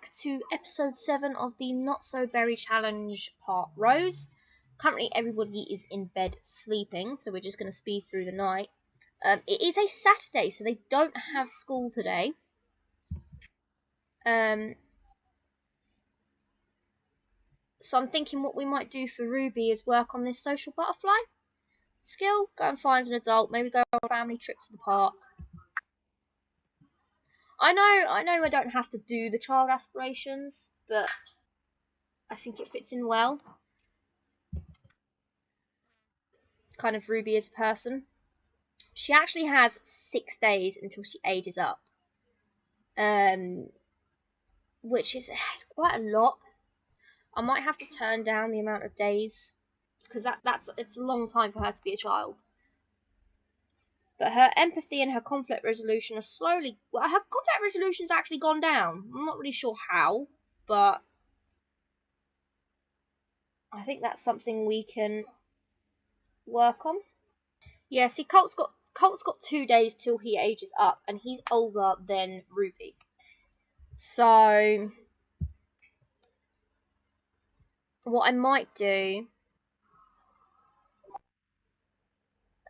back to episode 7 of the Not So Berry Challenge Part Rose. Currently everybody is in bed sleeping, so we're just going to speed through the night. It is a Saturday, so they don't have school today. So I'm thinking what we might do for Ruby is work on this social butterfly skill. Go and find an adult, maybe go on a family trip to the park. I know I don't have to do the child aspirations, but I think it fits in well. Kind of Ruby as a person. She actually has 6 days until she ages up. Which is quite a lot. I might have to turn down the amount of days because it's a long time for her to be a child. But her empathy and her conflict resolution are slowly. Well, her conflict resolution's actually gone down. I'm not really sure how, but I think that's something we can work on. Yeah, see, Colt's got 2 days till he ages up, and he's older than Ruby. So what I might do,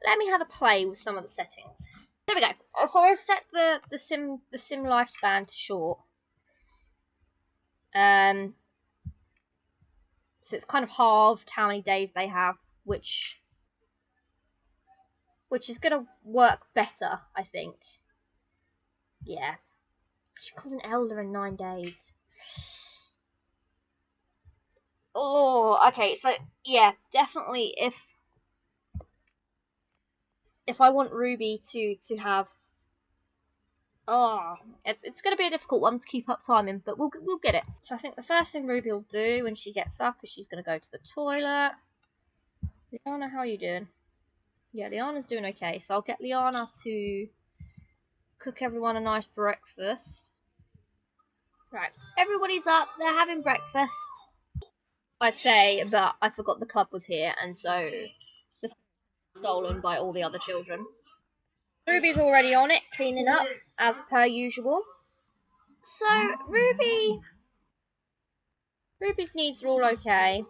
let me have a play with some of the settings. There we go. So I've set the sim lifespan to short. So it's kind of halved how many days they have, which is gonna work better, I think. Yeah. She becomes an elder in 9 days. Oh, okay, so yeah, definitely if I want Ruby to have, it's going to be a difficult one to keep up timing, but we'll get it. So I think the first thing Ruby will do when she gets up is she's going to go to the toilet. Liana, how are you doing? Yeah, Liana's doing okay. So I'll get Liana to cook everyone a nice breakfast. Right, everybody's up. They're having breakfast. I say, but I forgot the club was here, and so the stolen by all the other children. Ruby's already on it, cleaning up, as per usual. So, Ruby's needs are all okay.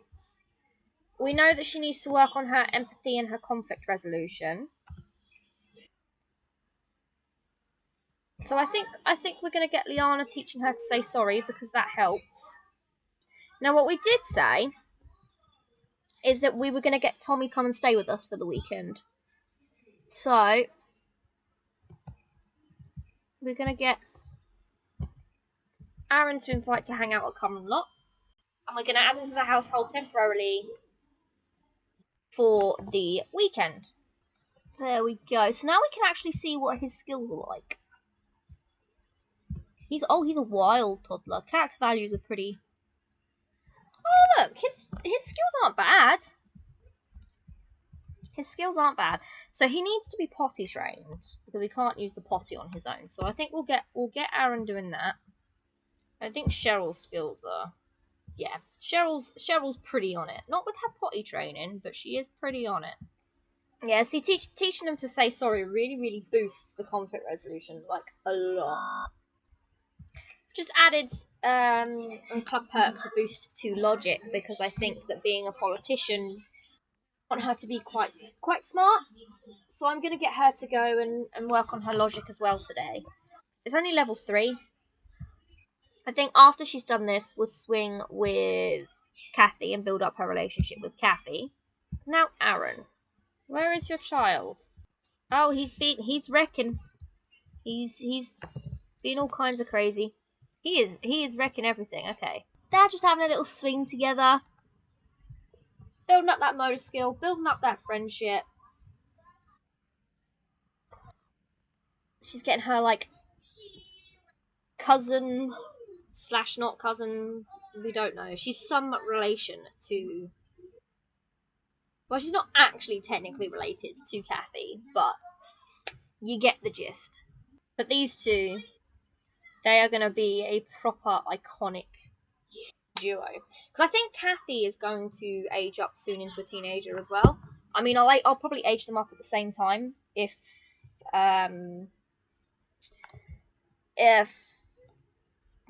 We know that she needs to work on her empathy and her conflict resolution. So I think we're going to get Liana teaching her to say sorry, because that helps. Now, what we did say is that we were going to get Tommy come and stay with us for the weekend. So we're going to get Aaron to invite to hang out at Common Lot. And we're going to add him to the household temporarily for the weekend. There we go. So now we can actually see what his skills are like. He's a wild toddler. Character values are pretty. Oh look, his skills aren't bad. His skills aren't bad. So he needs to be potty trained because he can't use the potty on his own. So I think we'll get Aaron doing that. I think Cheryl's skills are, yeah, Cheryl's pretty on it. Not with her potty training, but she is pretty on it. Yeah, see, teaching them to say sorry really boosts the conflict resolution, like, a lot. Just added on Club Perks a boost to logic, because I think that being a politician, I want her to be quite smart. So I'm going to get her to go and work on her logic as well today. It's only level 3. I think after she's done this, we'll swing with Kathy and build up her relationship with Kathy. Now, Aaron. Where is your child? Oh, he's wrecking. He's been all kinds of crazy. He is wrecking everything. Okay. They're just having a little swing together. Building up that motor skill, building up that friendship. She's getting her, like, cousin / not cousin. We don't know. She's some relation to. Well, she's not actually technically related to Kathy, but you get the gist. But these two, they are going to be a proper iconic duo. Because I think Kathy is going to age up soon into a teenager as well. I mean, I'll probably age them up at the same time if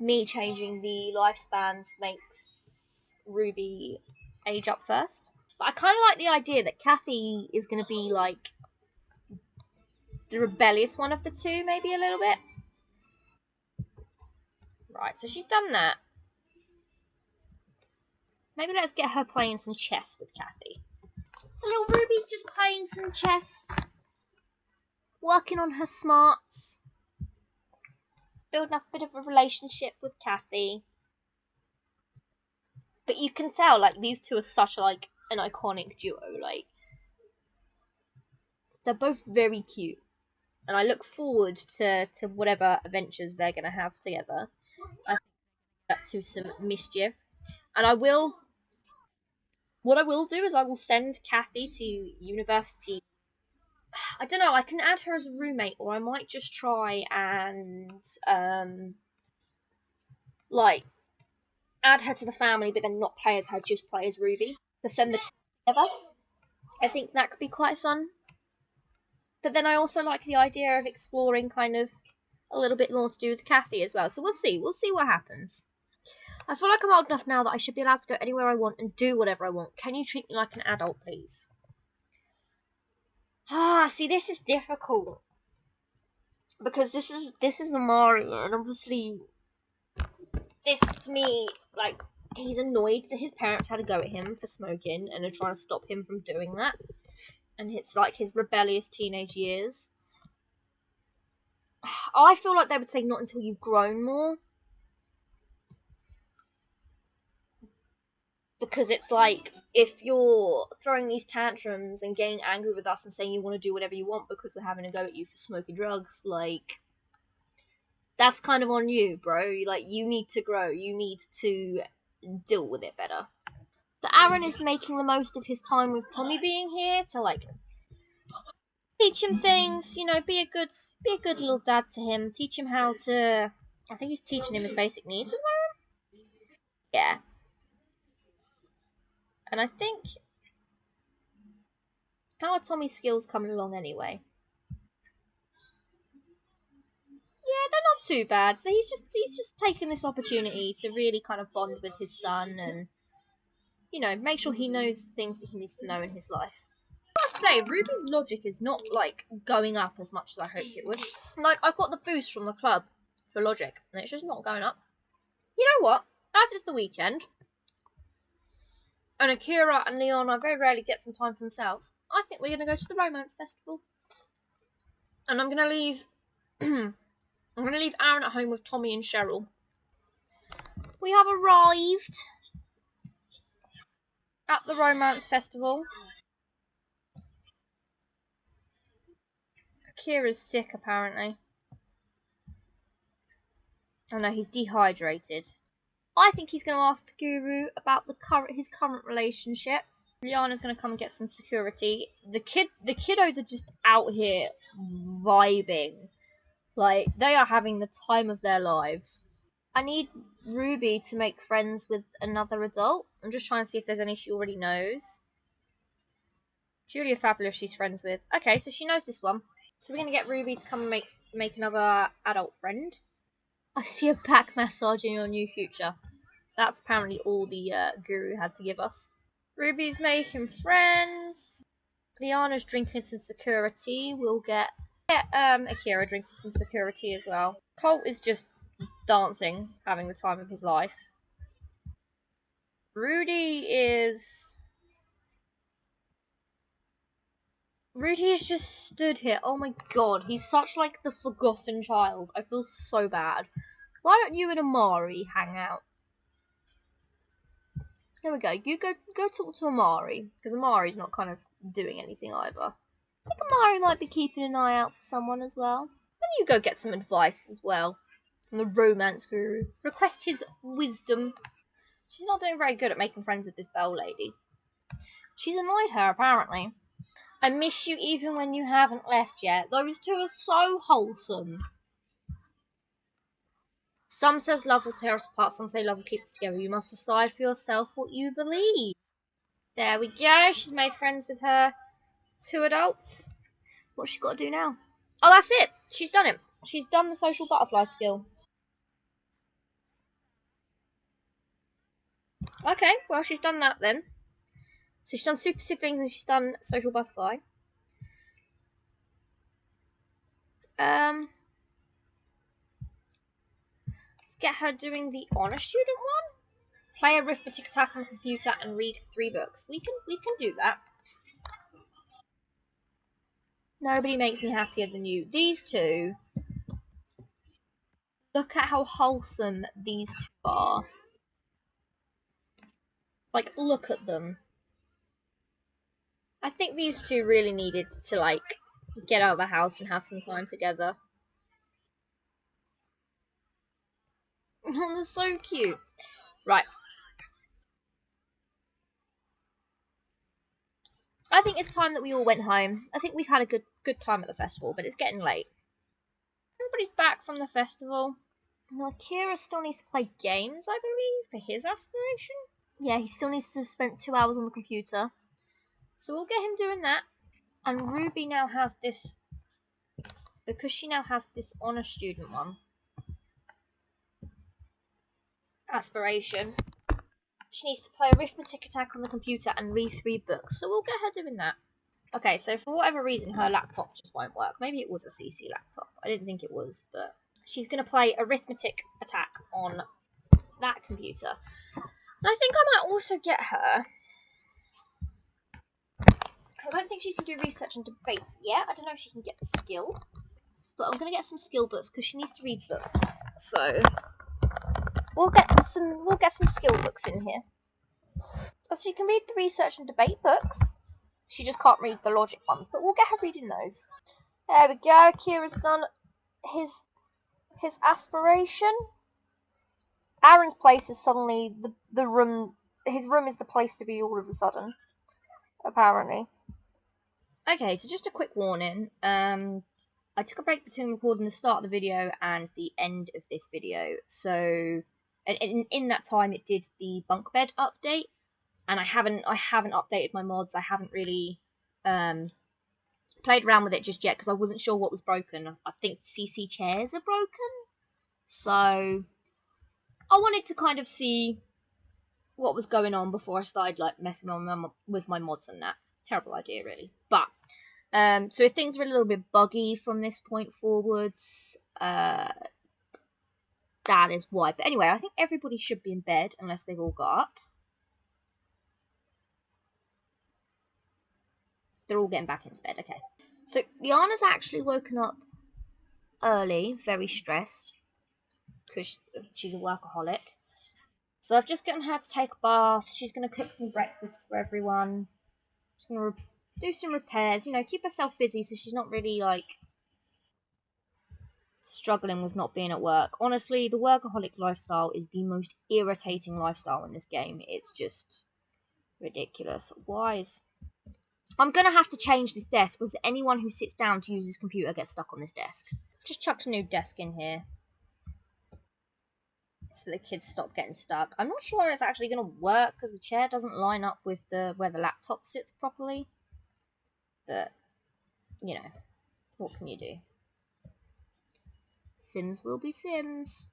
me changing the lifespans makes Ruby age up first. But I kind of like the idea that Kathy is going to be like the rebellious one of the two, maybe a little bit. Right, so she's done that. Maybe let's get her playing some chess with Kathy. So little Ruby's just playing some chess, working on her smarts, building up a bit of a relationship with Kathy. But you can tell, like, these two are such like an iconic duo. Like, they're both very cute, and I look forward to whatever adventures they're gonna have together. I think that to some mischief, and what I will do is I will send Kathy to university. I don't know. I can add her as a roommate, or I might just try and like add her to the family, but then not play as her, just play as Ruby. To send the two together. I think that could be quite fun. But then I also like the idea of exploring kind of a little bit more to do with Kathy as well. So we'll see. We'll see what happens. I feel like I'm old enough now that I should be allowed to go anywhere I want and do whatever I want. Can you treat me like an adult, please? See, this is difficult because this is Amari, and obviously this to me, like, he's annoyed that his parents had to go at him for smoking and are trying to stop him from doing that. And it's like his rebellious teenage years. I feel like they would say not until you've grown more. Because it's like, if you're throwing these tantrums and getting angry with us and saying you want to do whatever you want because we're having a go at you for smoking drugs, like, that's kind of on you, bro. Like, you need to grow. You need to deal with it better. So Aaron is making the most of his time with Tommy being here to, like, teach him things, be a good little dad to him, teach him how to, I think he's teaching him his basic needs. Yeah. And I think, how are Tommy's skills coming along anyway? Yeah, they're not too bad. So he's just taken this opportunity to really kind of bond with his son and make sure he knows the things that he needs to know in his life. I must say, Ruby's logic is not like going up as much as I hoped it would. Like, I've got the boost from the club for logic, and it's just not going up. You know what? As it's the weekend, and Akira and Leon very rarely get some time for themselves, I think we're going to go to the romance festival. And I'm going to leave Aaron at home with Tommy and Cheryl. We have arrived at the romance festival. Akira's sick, apparently. Oh no, he's dehydrated. I think he's going to ask the guru about his current relationship. Liana's going to come and get some security. The kiddos are just out here vibing. Like, they are having the time of their lives. I need Ruby to make friends with another adult. I'm just trying to see if there's any she already knows. Julia Fabulous she's friends with. Okay, so she knows this one. So we're going to get Ruby to come and make another adult friend. I see a back massage in your new future. That's apparently all the guru had to give us. Ruby's making friends. Liana's drinking some security. We'll get Akira drinking some security as well. Colt is just dancing, having the time of his life. Rudy is just stood here. Oh my god, he's such like the forgotten child. I feel so bad. Why don't you and Amari hang out? There we go. You go talk to Amari, because Amari's not kind of doing anything either. I think Amari might be keeping an eye out for someone as well. And you go get some advice as well from the romance guru. Request his wisdom. She's not doing very good at making friends with this Belle lady. She's annoyed her, apparently. I miss you even when you haven't left yet. Those two are so wholesome. Some says love will tear us apart, some say love will keep us together. You must decide for yourself what you believe. There we go. She's made friends with her two adults. What's she got to do now? Oh, that's it. She's done it. She's done the social butterfly skill. Okay, well, she's done that then. So she's done Super Siblings and she's done Social Butterfly. Let's get her doing the Honor Student one. Play Arithmetic Attack on the computer and read 3 books. We can do that. Nobody makes me happier than you. These two. Look at how wholesome these two are. Like, look at them. I think these two really needed to, like, get out of the house and have some time together. Oh, they're so cute. Right. I think it's time that we all went home. I think we've had a good time at the festival, but it's getting late. Everybody's back from the festival. Now, Kira still needs to play games, I believe, for his aspiration. Yeah, he still needs to spend 2 hours on the computer. So we'll get him doing that. And Ruby now has this, because she now has this honor student one, aspiration. She needs to play Arithmetic Attack on the computer and read 3 books. So we'll get her doing that. Okay, so for whatever reason, her laptop just won't work. Maybe it was a CC laptop. I didn't think it was, but she's going to play Arithmetic Attack on that computer. And I think I might also get her, because I don't think she can do research and debate yet. I don't know if she can get the skill, but I'm going to get some skill books because she needs to read books. So we'll get some skill books in here. So she can read the research and debate books. She just can't read the logic ones, but we'll get her reading those. There we go. Kira's done his aspiration. Aaron's place is suddenly the room. His room is the place to be all of a sudden, apparently. Okay, so just a quick warning. I took a break between recording the start of the video and the end of this video. So, in that time, it did the bunk bed update, and I haven't updated my mods. I haven't really played around with it just yet because I wasn't sure what was broken. I think CC chairs are broken, so I wanted to kind of see what was going on before I started like messing with my mods and that. Terrible idea, really. But so if things are a little bit buggy from this point forwards, that is why. But anyway, I think everybody should be in bed unless they've all got up. They're all getting back into bed. Okay. So Liana's actually woken up early, very stressed because she's a workaholic. So I've just gotten her to take a bath. She's going to cook some breakfast for everyone. She's going to do some repairs, keep herself busy so she's not really, like, struggling with not being at work. Honestly, the workaholic lifestyle is the most irritating lifestyle in this game. It's just ridiculous. I'm going to have to change this desk because anyone who sits down to use this computer gets stuck on this desk. Just chucked a new desk in here so the kids stop getting stuck. I'm not sure it's actually going to work because the chair doesn't line up with where the laptop sits properly. But, what can you do? Sims will be Sims.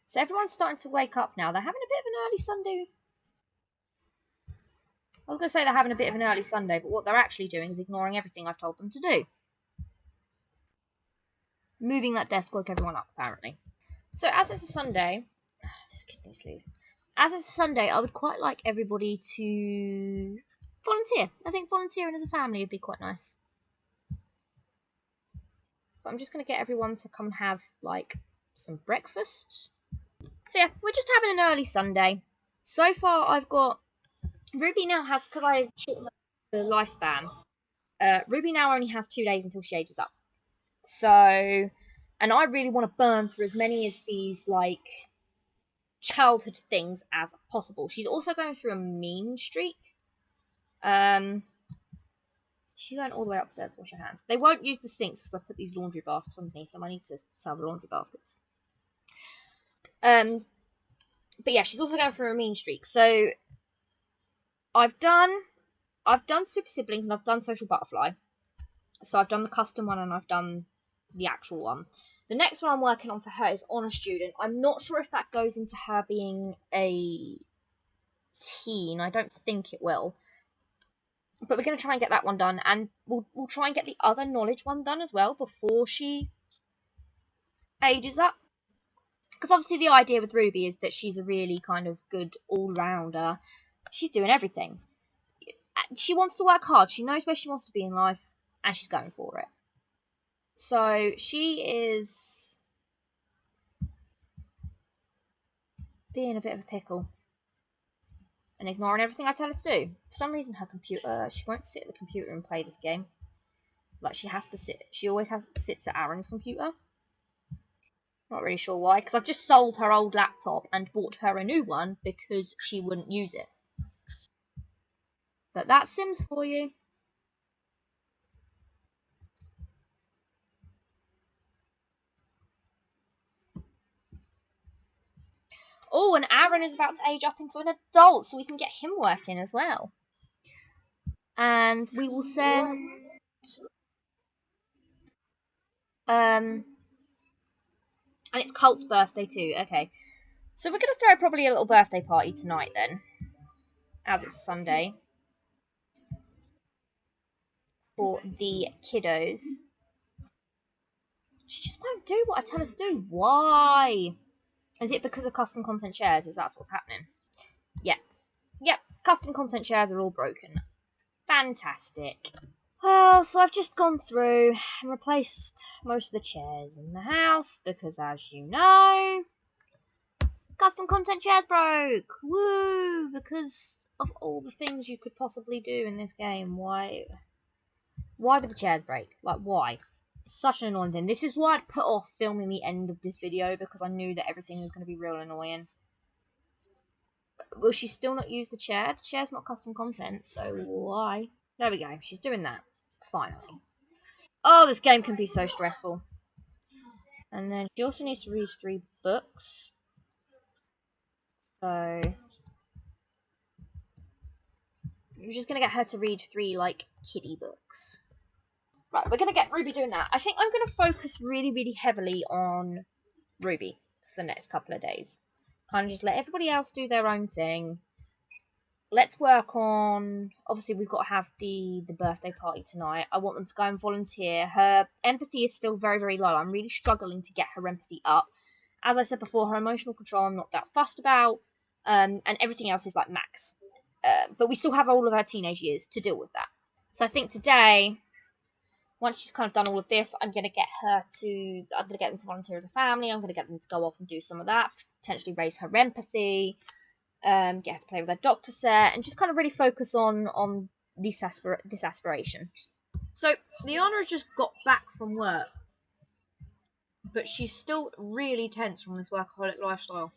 So everyone's starting to wake up now. They're having a bit of an early Sunday. I was going to say they're having a bit of an early Sunday, but what they're actually doing is ignoring everything I've told them to do. Moving that desk woke everyone up, apparently. So as it's a Sunday... this kid needs to leave. As it's a Sunday, I would quite like everybody to volunteer. I think volunteering as a family would be quite nice. But I'm just going to get everyone to come and have, like, some breakfast. So yeah, we're just having an early Sunday. So far, I've got... Ruby now has, because I shortened the lifespan, Ruby now only has 2 days until she ages up. So, and I really want to burn through as many of these, like, childhood things as possible. She's also going through a mean streak. She's going all the way upstairs to wash her hands. They won't use the sinks because I've put these laundry baskets underneath them. I need to sell the laundry baskets. But yeah, she's also going through a mean streak. So I've done Super Siblings and I've done Social Butterfly. So I've done the custom one and I've done the actual one. The next one I'm working on for her is Honour Student. I'm not sure if that goes into her being a teen. I don't think it will. But we're going to try and get that one done, and we'll try and get the other knowledge one done as well before she ages up. Because obviously the idea with Ruby is that she's a really kind of good all-rounder. She's doing everything. She wants to work hard. She knows where she wants to be in life, and she's going for it. So she is being a bit of a pickle and ignoring everything I tell her to do. For some reason, her computer, she won't sit at the computer and play this game. Like, she has to sit, she always sits at Aaron's computer. Not really sure why, because I've just sold her old laptop and bought her a new one because she wouldn't use it. But that's Sims for you. Oh, and Aaron is about to age up into an adult, so we can get him working as well. And we will send and it's Colt's birthday too. Okay. So we're gonna throw probably a little birthday party tonight then. As it's Sunday. For the kiddos. She just won't do what I tell her to do. Why? Is it because of custom content shares? Is that what's happening? Yep. Yep. Custom content shares are all broken. Fantastic. Oh, so I've just gone through and replaced most of the chairs in the house because, as you know, custom content chairs broke. Woo! Because of all the things you could possibly do in this game, why would the chairs break? Like, why? Such an annoying thing. This is why I'd put off filming the end of this video because I knew that everything was going to be real annoying. Will she still not use the chair? The chair's not custom content, so why? There we go. She's doing that. Finally. Oh, this game can be so stressful. And then she also needs to read 3 books. So we're just going to get her to read 3, like, kiddie books. Right, we're going to get Ruby doing that. I think I'm going to focus really, really heavily on Ruby for the next couple of days. Kind of just let everybody else do their own thing. Let's work on, obviously we've got to have the birthday party tonight. I want them to go and volunteer. Her empathy is still very, very low. I'm really struggling to get her empathy up. As I said before, her emotional control I'm not that fussed about. And everything else is like max. But we still have all of her teenage years to deal with that. So I think today, once she's kind of done all of this, I'm going to get them to volunteer as a family. I'm going to get them to go off and do some of that, potentially raise her empathy, get her to play with her doctor set, and just kind of really focus on this aspiration. So Liana has just got back from work, but she's still really tense from this workaholic lifestyle.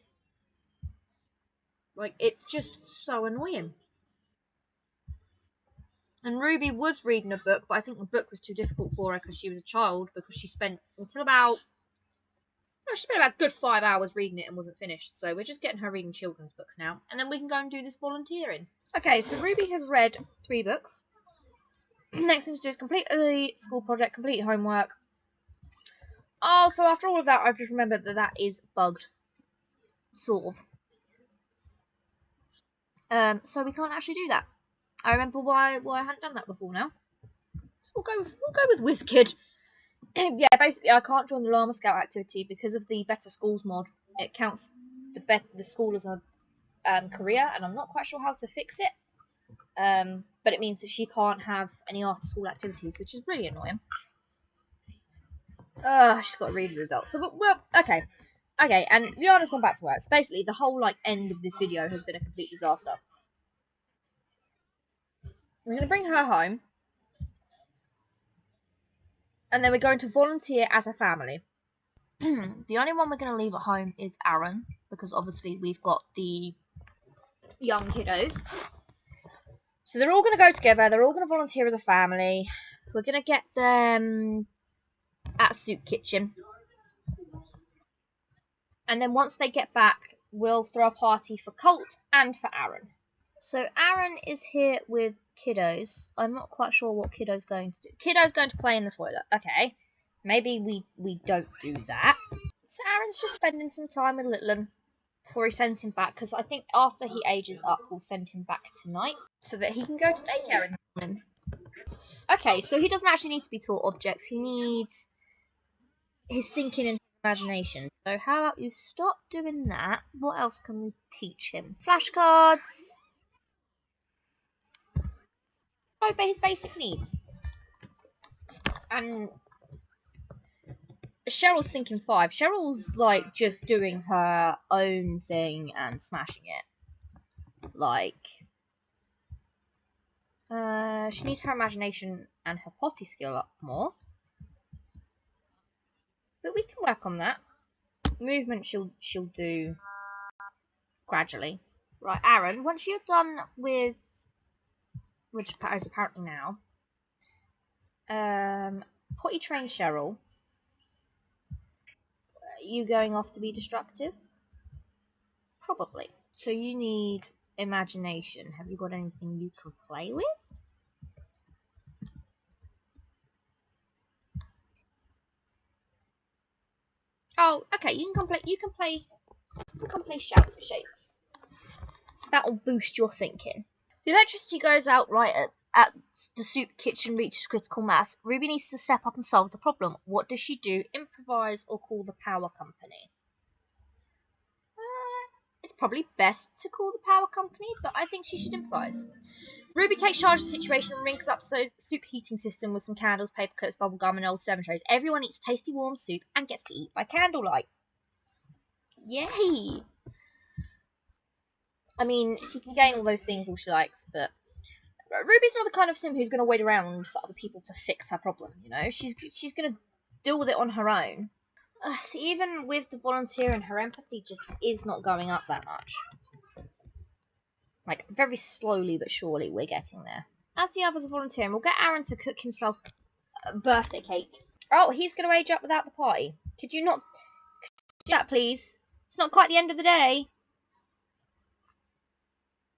Like, it's just so annoying. And Ruby was reading a book, but I think the book was too difficult for her because she was a child, because she spent about a good 5 hours reading it and wasn't finished. So we're just getting her reading children's books now, and then we can go and do this volunteering. Okay, so Ruby has read 3 books. Next thing to do is complete the school project, complete homework. Oh, so after all of that, I've just remembered that is bugged. Sort of. So we can't actually do that. I remember why I hadn't done that before now. So we'll go with WizKid. Yeah, basically I can't join the Llama Scout activity because of the Better Schools mod. It counts the school as a career, and I'm not quite sure how to fix it. But it means that she can't have any after school activities, which is really annoying. She's got a read result. So okay, and Liana's gone back to work. So basically, the whole end of this video has been a complete disaster. We're going to bring her home, and then we're going to volunteer as a family. The only one we're going to leave at home is Aaron, because obviously we've got the young kiddos. So they're all going to go together. They're all going to volunteer as a family. We're going to get them at Soup Kitchen. And then once they get back, we'll throw a party for Colt and for Aaron. So Aaron is here with kiddos. I'm not quite sure what kiddo's going to do. Kiddo's going to play in the toilet. Okay. Maybe we don't do that. So Aaron's just spending some time with Littlin before he sends him back, because I think after he ages up, we'll send him back tonight so that he can go to daycare in the morning. Okay, so he doesn't actually need to be taught objects. He needs his thinking and imagination. So how about you stop doing that? What else can we teach him? Flashcards. Over his basic needs. And Cheryl's thinking 5. Cheryl's like just doing her own thing and smashing it. Like, she needs her imagination and her potty skill up more. But we can work on that. Movement she'll do gradually. Right, Aaron, once you're done with, which is apparently now, potty train Cheryl. You going off to be destructive? Probably. So you need imagination. Have you got anything you can play with? Oh, okay. You can play shout for shapes. That'll boost your thinking. The electricity goes out right at the soup kitchen reaches critical mass. Ruby needs to step up and solve the problem. What does she do? Improvise or call the power company? It's probably best to call the power company, but I think she should improvise. Ruby takes charge of the situation and rings up the soup heating system with some candles, paper clips, bubble gum, and old 7 trays. Everyone eats tasty warm soup and gets to eat by candlelight. Yay! I mean, she can gain all those things all she likes, but Ruby's not the kind of sim who's going to wait around for other people to fix her problem, you know? She's going to deal with it on her own. So even with the volunteering, her empathy just is not going up that much. Like, very slowly but surely, we're getting there. As the others are volunteering, we'll get Aaron to cook himself a birthday cake. Oh, he's going to age up without the party. Could you not do that, please? It's not quite the end of the day.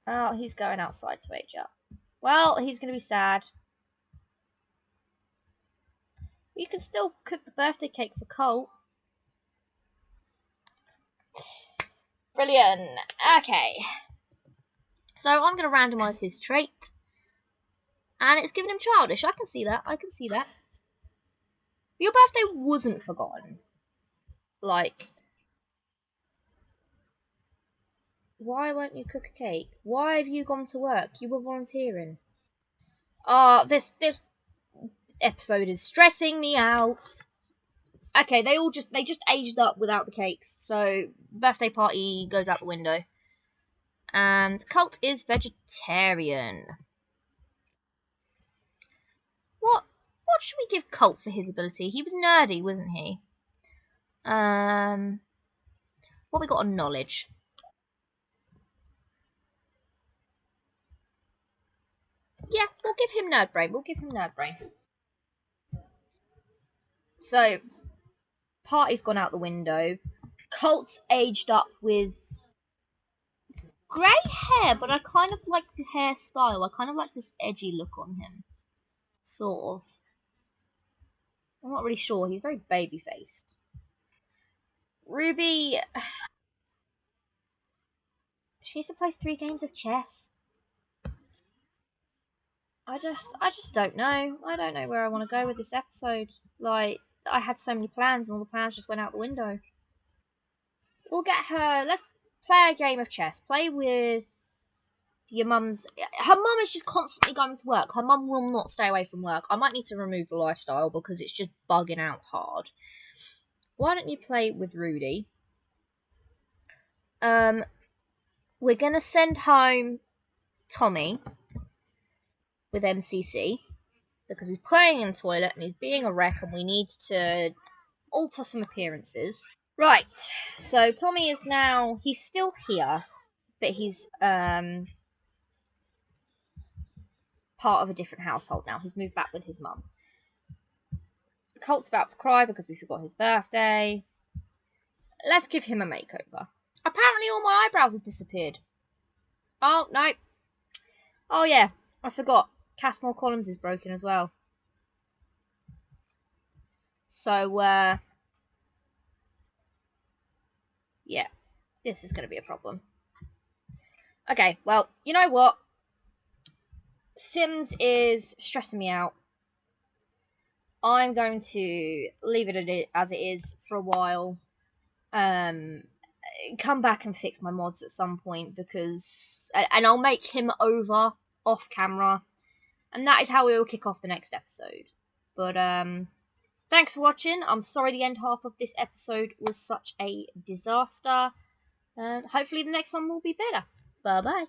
Oh, he's going outside to age up. Well, he's going to be sad. You can still cook the birthday cake for Colt. Brilliant. Okay. So I'm going to randomise his trait. And it's giving him childish. I can see that. Your birthday wasn't forgotten. Like, why won't you cook a cake? Why have you gone to work? You were volunteering. This episode is stressing me out. Okay, they just aged up without the cakes, so birthday party goes out the window. And Colt is vegetarian. What should we give Colt for his ability? He was nerdy, wasn't he? What we got on knowledge? Yeah, we'll give him nerd brain. So, party's gone out the window. Colt's aged up with grey hair, but I kind of like the hairstyle. I kind of like this edgy look on him. Sort of. I'm not really sure. He's very baby-faced. Ruby, she used to play 3 games of chess. I just don't know. I don't know where I want to go with this episode. Like, I had so many plans, and all the plans just went out the window. We'll get her. Let's play a game of chess. Play with your mum's. Her mum is just constantly going to work. Her mum will not stay away from work. I might need to remove the lifestyle because it's just bugging out hard. Why don't you play with Rudy? We're gonna send home Tommy with MCC because he's playing in the toilet and he's being a wreck, and we need to alter some appearances. Right, so Tommy is now, he's still here, but he's part of a different household now. He's moved back with his mum. Colt's about to cry because we forgot his birthday. Let's give him a makeover. Apparently all my eyebrows have disappeared. Oh, no. Oh, yeah, I forgot. Casmore Columns is broken as well. So, yeah, this is going to be a problem. Okay, well, you know what? Sims is stressing me out. I'm going to leave it as it is for a while. Come back and fix my mods at some point because, and I'll make him over off camera, and that is how we will kick off the next episode. But thanks for watching. I'm sorry the end half of this episode was such a disaster. Hopefully the next one will be better. Bye bye.